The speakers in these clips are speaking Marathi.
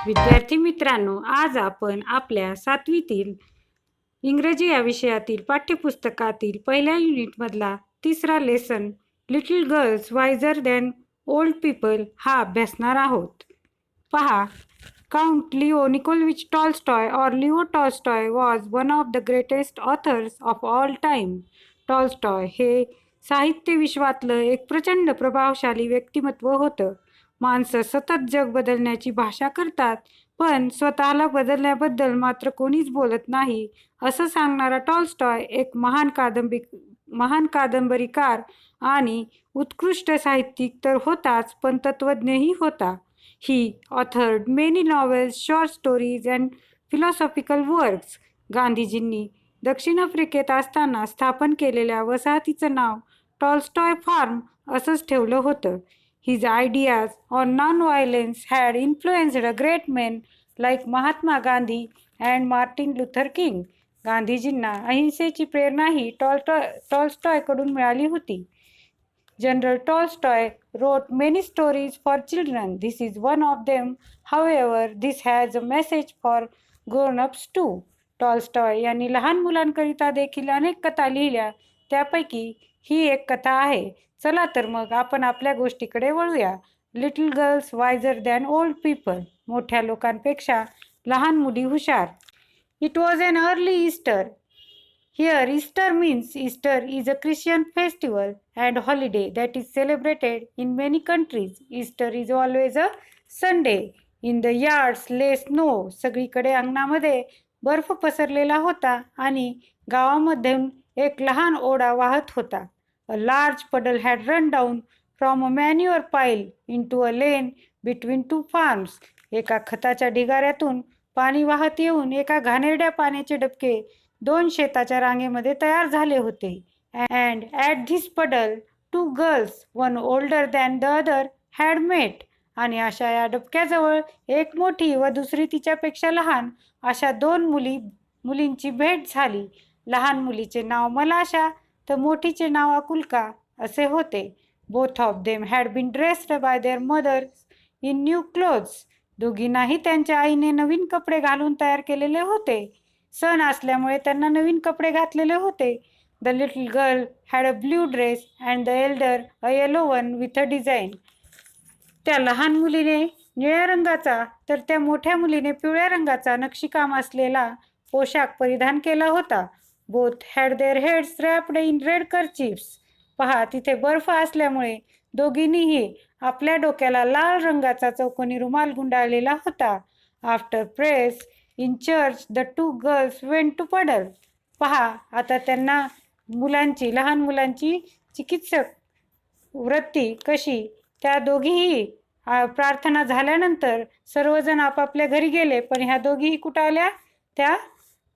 विद्यार्थी मित्रांनो, आज आपण आपल्या 7वीतील इंग्रजी या विषयातील पाठ्यपुस्तकातील पहिल्या युनिटमधला तिसरा lesson little girls wiser than old people हा अभ्यासणार आहोत. पहा, काउंट लिओ निकोलविच टॉल्स्टॉय और Leo Tolstoy was one of the greatest authors of all time. Tolstoy हे साहित्य विश्वातलं एक प्रचंड प्रभावशाली व्यक्तिमत्व होतं. माणसं सतत जग बदलण्याची भाषा करतात, पण स्वतःला बदलण्याबद्दल मात्र कोणीच बोलत नाही, असं सांगणारा टॉल्स्टॉय एक महान कादंबरीकार आणि उत्कृष्ट साहित्यिक तर होताच, पण तत्त्वज्ञही होता. He authored many novels, short stories and philosophical works. गांधीजींनी दक्षिण आफ्रिकेत असताना स्थापन केलेल्या वसाहतीचं नाव टॉल्स्टॉय फार्म असंच ठेवलं होतं. His ideas on non-violence had influenced great men like Mahatma Gandhi and Martin Luther king. गांधीजींना अहिंसेची प्रेरणाही टॉल्स्टॉयकडून मिळाली होती. General Tolstoy wrote many stories for children. This is one of them. However, this has a message for grown-ups too. Tolstoy यांनी लहान मुलांकरिता देखील अनेक कथा लिहिल्या, त्यापैकी ही एक कथा आहे. चला तर मग आपण आपल्या गोष्टीकडे वळूया. Little girls wiser than old people. मोठ्या लोकांपेक्षा लहान मुली हुशार. It was an early Easter. Here Easter means Easter is a Christian festival and holiday that is celebrated in many countries. Easter is always a Sunday. In the yards lay snow. सगळीकडे अंगणामध्ये बर्फ पसरलेला होता आणि गावामधून एक लहान ओढा वाहत होता. A large puddle had run down from a manure pile into a lane between two farms. एका खताच्या ढिगाऱ्यातून पाणी वाहत येऊन एका घाणेरड्या पाण्याचे डबके दोन शेताच्या रांगेमध्ये तयार झाले होते. And at this puddle, two girls, one older than the other, had met. आणि अशा या डबक्याजवळ एक मोठी व दुसरी तिच्यापेक्षा लहान अशा दोन मुलींची भेट झाली. लहान मुलीचे नाव मलाशा तर मोठीचे नाव अकुल्का असे होते. Both of them had been dressed by their mothers in new clothes. दोघींनाही त्यांच्या आईने नवीन कपडे घालून तयार केलेले होते. सण असल्यामुळे त्यांना नवीन कपडे घातलेले होते. The little girl had a blue dress and the Elder a yellow one with a design. त्या लहान मुलीने निळ्या रंगाचा तर त्या मोठ्या मुलीने पिवळ्या रंगाचा नक्षीकाम असलेला पोशाख परिधान केला होता. Both had their heads wrapped in red kerchiefs. पहा, तिथे बर्फ असल्यामुळे दोघींनीही आपल्या डोक्याला लाल रंगाचा चौकोनी रुमाल गुंडाळलेला होता. After press in church the two girls went to puddle. पहा, आता त्यांना लहान मुलांची चिकित्सक वृत्ती कशी. त्या दोघीही प्रार्थना झाल्यानंतर सर्वजण आपापल्या घरी गेले, पण ह्या दोघीही कुठं आल्या? त्या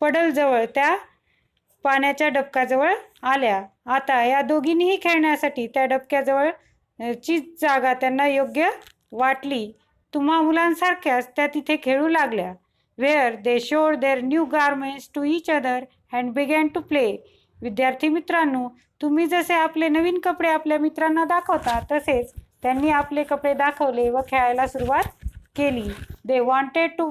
पडलजवळ, त्या पाण्याच्या डबक्याजवळ आल्या. आता या दोघींनीही खेळण्यासाठी त्या डबक्याजवळ ची जागा त्यांना योग्य वाटली. तुम्हा मुलांसारख्याच त्या तिथे खेळू लागल्या. Where they showed their new garments to each other and began to play. विद्यार्थी मित्रांनो, तुम्ही जसे आपले नवीन कपडे आपल्या मित्रांना दाखवता, तसेच त्यांनी आपले कपडे दाखवले व खेळायला सुरुवात केली. They wanted to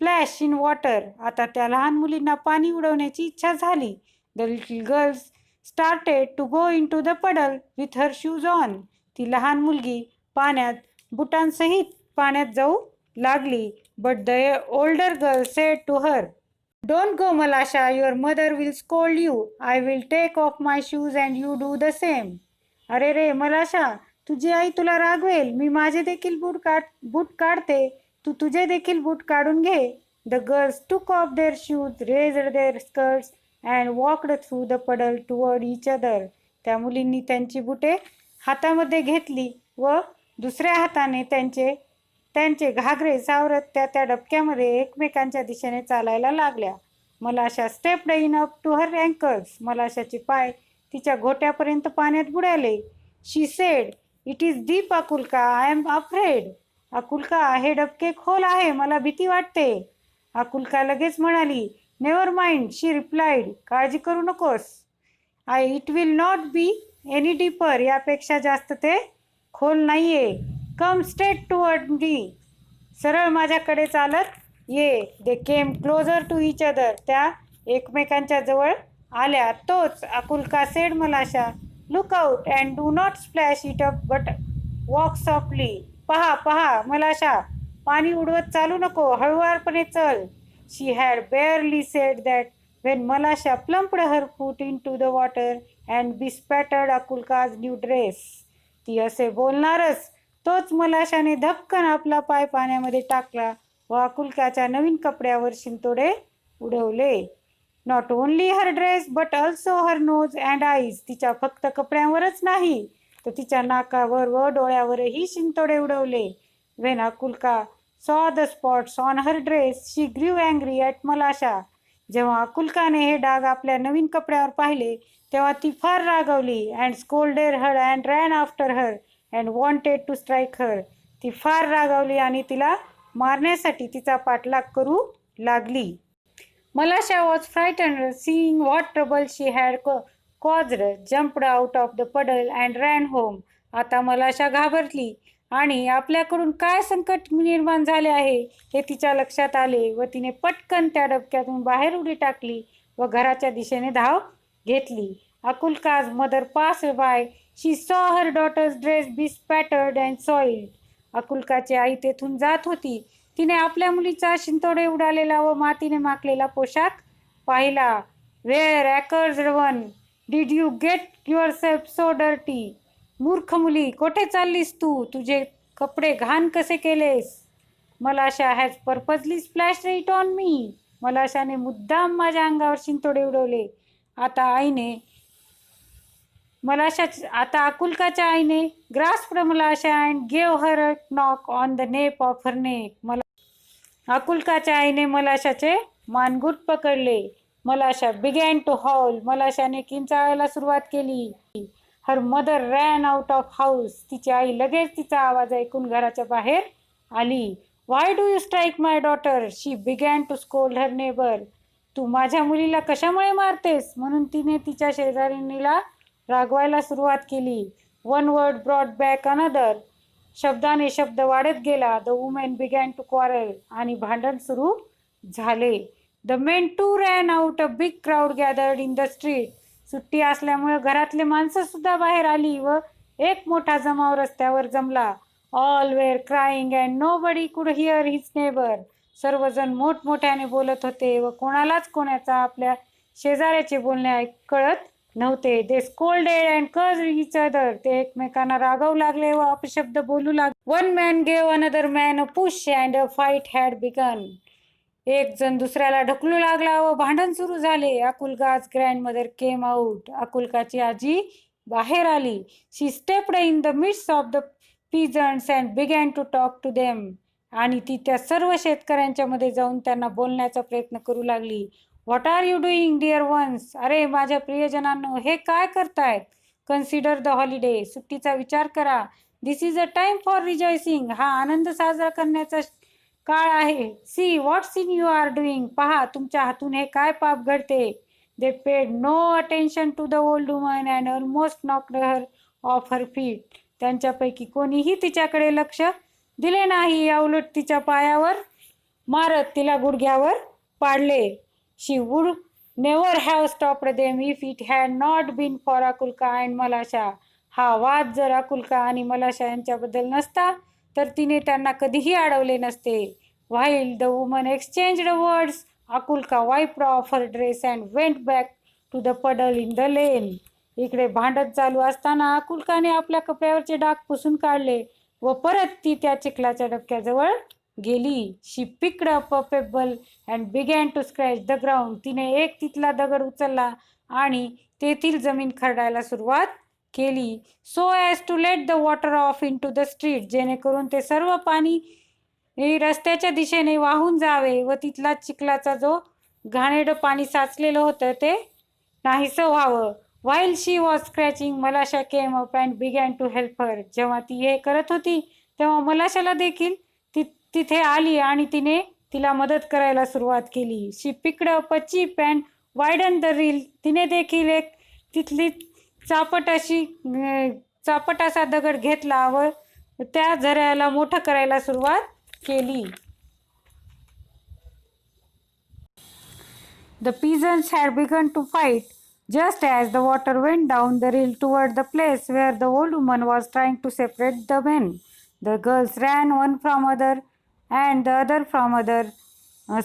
splash in water. आता त्या लहान मुलींना पाणी उडवण्याची इच्छा झाली. The little girls started to go in to the puddle with her shoes on. ती लहान मुलगी बुटांसहित पाण्यात जाऊ लागली. But the older girl said to her, don't go Malasha, your mother will scold you. I will take off my shoes and you do the same. अरे रे मलाशा, तुझी आई तुला रागवेल. मी माझे देखील बूट काढते, तू तुझे देखील बूट काढून घे. The girls took off their shoes, raised their skirts and walked through the puddle toward each other. त्या मुलींनी त्यांची बुटे हातामध्ये घेतली व दुसऱ्या हाताने त्यांचे घागरे सावरत त्या डबक्यामध्ये एकमेकांच्या दिशेने चालायला लागल्या. Malasha stepped in up to her ankles. मलाशाचे पाय तिच्या घोट्यापर्यंत पाण्यात बुडाले. She said, it is deep Akulka, I am afraid. Akulka, हे डबके खोल आहे, मला भीती वाटते. अकुल्का लगेच म्हणाली, नेव्हर माइंड, शी रिप्लाइड, काळजी करू नकोस. It will not be any deeper, यापेक्षा जास्त ते खोल नाहीये. कम स्ट्रेट टुवर्ड मी, सरळ माझ्याकडे चालत ये. They came closer to each other. त्या एकमेकांच्या जवळ आल्या. तोच Akulka said Malasha. Look out and do not splash it up but walk softly. पहा पहा मलाशा, पाणी उडवत चालू नको, हळुवारपणे चल. She had barely said that when Malasha plumped her foot into the water and bespattered Akulka's new dress. ती असे बोलणारच तोच मलाशाने धपकन आपला पाय पाण्यामध्ये टाकला व आकुलकाच्या नवीन कपड्यावर शिंतोडे उडवले. Not only her dress but also her nose and eyes. तिच्या फक्त कपड्यांवरच नाही तर तिच्या नाकावर व डोळ्यावरही शिंतोडे उडवले. When Akulka saw the spots on her dress she grew angry at मलाशा. जेव्हा आकुलकाने हे डाग आपल्या नवीन कपड्यावर पाहिले तेव्हा ती फार रागवली. And scolded her and ran after her and wanted to strike her. ती फार रागवली आणि तिला मारण्यासाठी तिचा पाठलाग करू लागली. Malasha was frightened seeing what trouble she had caused, jumped out of the puddle and ran home. आता मलाशा घाबरली आणि आपल्याकडून काय संकट निर्माण झाले आहे हे तिच्या लक्षात आले व तिने पटकन त्या डबक्यातून बाहेर उडी टाकली व घराच्या दिशेने धाव घेतली. Akulka's mother pass by. She saw her daughter's dress be spattered and soiled. आकुलकाची आई तेथून जात होती. तिने आपल्या मुलीचा शिंतोडे उडालेला व मातीने माखलेला पोशाख पाहिला. Where accursed one did you get yourself so dirty. मूर्ख मुली, कोठे चाललीस तू? तुझे कपडे घाण कसे केलेस? Malasha has purposely splash it on me. मलाशाने मुद्दाम माझ्या अंगावर शिंतोडे उडवले. आता आकुलकाच्या आईने grasped Malasha and gave her a knock on the nape of her neck. आकुलकाच्या आईने मलाशाचे मानगूट पकडले. Malasha began to howl. मलाशाने किंचाळायला सुरुवात केली. Her mother ran out of house. तिची आई लगेच तिचा आवाज ऐकून घराच्या बाहेर आली. Why do you strike my daughter. She began to scold her neighbour. तू माझ्या मुलीला कशामुळे मारतेस म्हणून तिने तिच्या शेजारीणीला रागवायला सुरुवात केली. One word brought back another. शब्दाने शब्द वाढत गेला. The women began to quarrel. आणि भांडण सुरू झाले. The men too ran out. A big crowd gathered in the street. सुट्टी असल्यामुळे घरातले माणसं सुद्धा बाहेर आली व एक मोठा जमाव रस्त्यावर जमला. All were crying and nobody could hear his neighbour. सर्वजण मोठमोठ्याने बोलत होते व कोणालाच कोणाचा आपल्या शेजाऱ्याचे बोलणे कळत नव्हते. They scolded and cursed each other. ते एकमेकांना रागवू लागले व अपशब्द बोलू लागले. One man gave another man a push and a fight had begun. एक जण दुसऱ्याला ढकलू लागला व भांडण सुरू झाले. आकुलकाज ग्रँडमदर केम आऊट. आकुलकाची आजी बाहेर आली. She stepped in the midst of the peasants and began to talk to them. आणि ती त्या सर्व शेतकऱ्यांच्या मध्ये जाऊन त्यांना बोलण्याचा प्रयत्न करू लागली. What are you doing dear ones. अरे माझ्या प्रियजनांनो, हे काय करतायत? Consider the holiday. सुट्टीचा विचार करा. This is a time for rejoicing. हा आनंद साजरा करण्याचा काळ आहे. See what sin you are doing. पहा तुमच्या हातून हे काय पाप घडते. They paid no attention to the old woman and almost knocked her off her feet. त्यांच्यापैकी कोणीही तिच्याकडे लक्ष दिले नाही. याउलट तिच्या पायावर मारत तिला गुडघ्यावर पाडले. She would never have stopped them if it had not been for Akulka and Malasha. हा वाद जर आकुलका आणि मलाशा यांच्याबद्दल नसता तर तिने त्यांना कधीही अडवले नसते. While the woman exchanged words Akulka wiped off her dress and went back to the puddle in the lane. इकडे भांडण चालू असताना आकुलकाने आपल्या कपड्यावरचे डाग पुसून काढले व परत ती त्या चिखलाच्या डबक्याजवळ गेली. She picked up a pebble and began to scratch the ground. तिने एक तिथला दगड उचलला आणि तेथील जमीन खरडायला सुरुवात केली. So as to let the water off in to the street. जेणेकरून ते सर्व पाणी रस्त्याच्या दिशेने वाहून जावे व तिथला चिखलाचा जो घाणेरडं पाणी साचलेलं होतं ते नाहीसं व्हावं. While she was scratching Malasha came up and began to help her. जेव्हा ती हे करत होती तेव्हा मलाशाला देखील तिथे आली आणि तिने तिला मदत करायला सुरुवात केली. She picked up a chip and widened the rill. तिने देखील एक तिथली चापट असा दगड घेतला व त्या झऱ्याला मोठं करायला सुरुवात केली. The peasants had begun to fight just as the water went down the rill toward the place where the old woman was trying to separate the men. The girls ran one from other and the other from other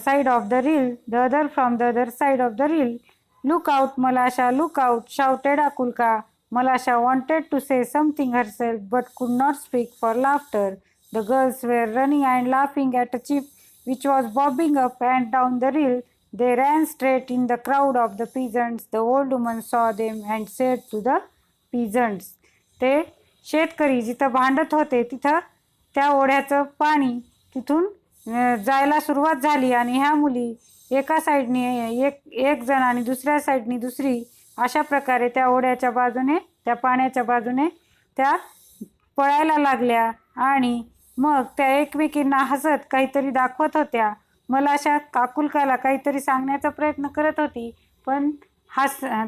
side of the rill, the other from the other side of the rill. Look out, Malasha, look out, shouted Akulka. Malasha wanted to say something herself but could not speak for laughter. The girls were running and laughing at a chip which was bobbing up and down the rill. They ran straight in the crowd of the peasants. The old woman saw them and said to the peasants. ते शेतकरी जिथं भांडत होते तिथं त्या ओढ्याचं पाणी तिथून जायला सुरुवात झाली आणि ह्या मुली एका साईडने एक जण आणि दुसऱ्या साईडने दुसरी अशा प्रकारे त्या ओढ्याच्या बाजूने त्या पाण्याच्या बाजूने त्या पळायला लागल्या आणि मग त्या एकमेकींना हसत काहीतरी दाखवत होत्या. मलाशा काकुलकाला काहीतरी सांगण्याचा प्रयत्न करत होती पण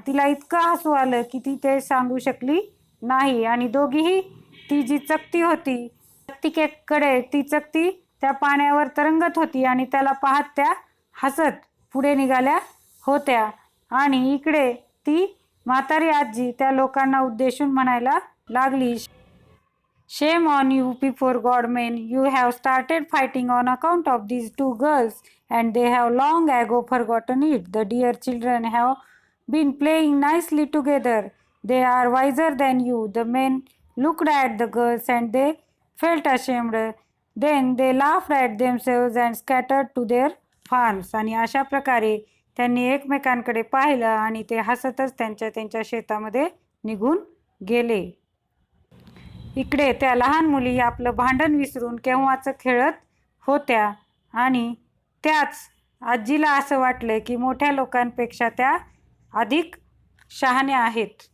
तिला इतकं हसू आलं की ती ते सांगू शकली नाही आणि दोघीही ती जी चकती होती चकतीकडे ती चकती त्या पाण्यावर तरंगत होती आणि त्याला पाहत त्या हसत पुढे निघाल्या होत्या. आणि इकडे ती म्हातारी आजी त्या लोकांना उद्देशून म्हणायला लागली, Shame on you, before God, men. You have started fighting on account of these two girls, and they have long ago forgotten it. The dear children have been playing nicely together. They are wiser than you. The men looked at the girls and they felt ashamed. Then they laughed at themselves and scattered to their farms. आणि अशा प्रकारे त्यांनी एकमेकांकडे पाहिलं आणि ते हसतच त्यांच्या शेतामध्ये निघून गेले. इकडे त्या लहान मुली आपलं भांडण विसरून केव्हाच खेळत होत्या आणि त्याच आजीला असं वाटलं की मोठ्या लोकांपेक्षा त्या अधिक शहाण्या आहेत.